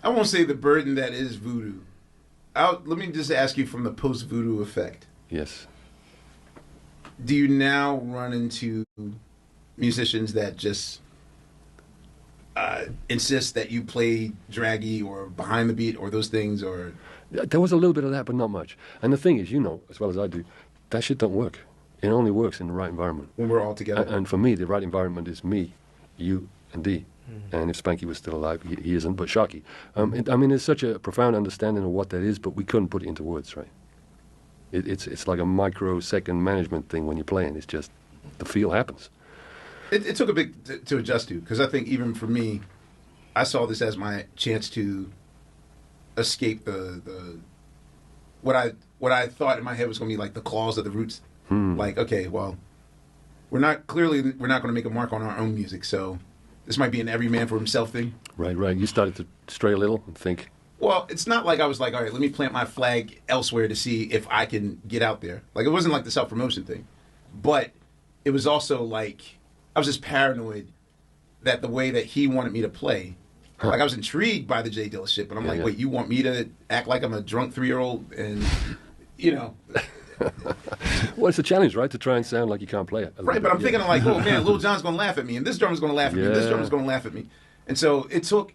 I won't say the burden that is voodoo. Let me just ask you from the post voodoo effect. Yes. Do you now run into musicians that just insist that you play draggy or behind the beat or those things, or There was a little bit of that, but not much. And the thing is, you know, as well as I do, that shit don't work. It only works in the right environment. when we're all together? And for me, the right environment is me, you, and Dee. And if Spanky was still alive, he isn't, but Sharky. I mean, there's such a profound understanding of what that is, but we couldn't put it into words, right? It's like a microsecond management thing when you're playing. It's just the feel happens. It took a bit to adjust to, because I think even for me, I saw this as my chance to escape the what I thought in my head was going to be like the claws of the Roots. Like, okay, well, we're not going to make a mark on our own music, so this might be an every man for himself thing. Right. You started to stray a little and think, Well, it's not like I was like, all right, let me plant my flag elsewhere to see if I can get out there. Like, it wasn't like the self-promotion thing. But it was also like, I was just paranoid that the way that he wanted me to play, like I was intrigued by the Jay Dilla shit, but I'm like, wait, you want me to act like I'm a drunk 3-year-old and, you know. well, it's a challenge, right, to try and sound like you can't play it. Right, but I'm thinking like, oh man, Lil Jon's going to laugh at me, and this drummer's going to laugh at me, and this drummer's going to laugh at me. And so it took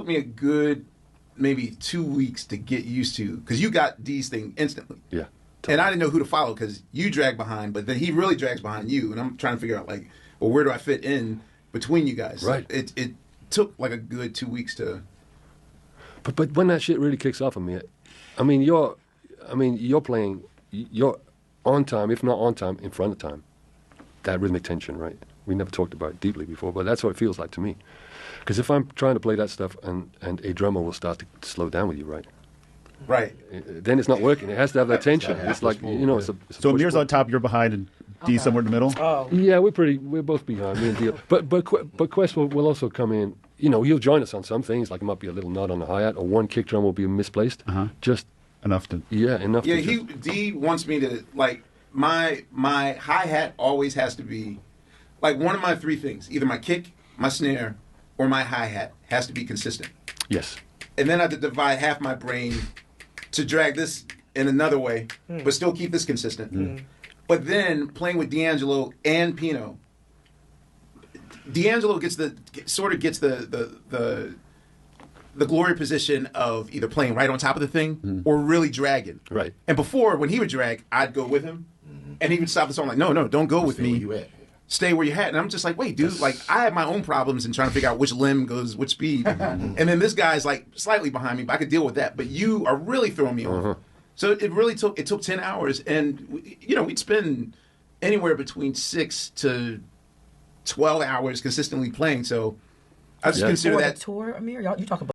me a good maybe 2 weeks to get used to, because you got D's thing instantly. Yeah. And I didn't know who to follow because you drag behind, but then he really drags behind you, and I'm trying to figure out like, well, where do I fit in between you guys? Right. So it took like a good 2 weeks to. But when that shit really kicks off on me, you're playing, you're on time, if not on time, in front of time. That rhythmic tension, right? We never talked about it deeply before, but that's what it feels like to me. Because if I'm trying to play that stuff and a drummer will start to slow down with you, right? Right. Then it's not working. It has to have that tension. It's like, you know, it's a So push Amir's pull. on top, you're behind, and D's somewhere in the middle? Oh, Yeah, we're both behind, me and Dio. But Quest will also come in, you know, he'll join us on some things, like it might be a little nod on the hi-hat, or one kick drum will be misplaced. Just, Enough to... enough Yeah, to D wants me to like my hi hat always has to be like one of my three things: either my kick, my snare, or my hi hat has to be consistent. yes. And then I have to divide half my brain to drag this in another way, but still keep this consistent. But then playing with D'Angelo and Pino, D'Angelo gets the glory position of either playing right on top of the thing or really dragging. Right. And before, when he would drag, I'd go with him, and he would stop the song like, no, don't go with me. Stay where you at. And I'm just like, wait, dude, like I have my own problems in trying to figure out which limb goes which speed. And then this guy's like slightly behind me, but I could deal with that. But you are really throwing me off. So it really took 10 hours, and you know, we'd spend anywhere between 6 to 12 hours consistently playing. So I just consider for that the tour, Amir. You talk about.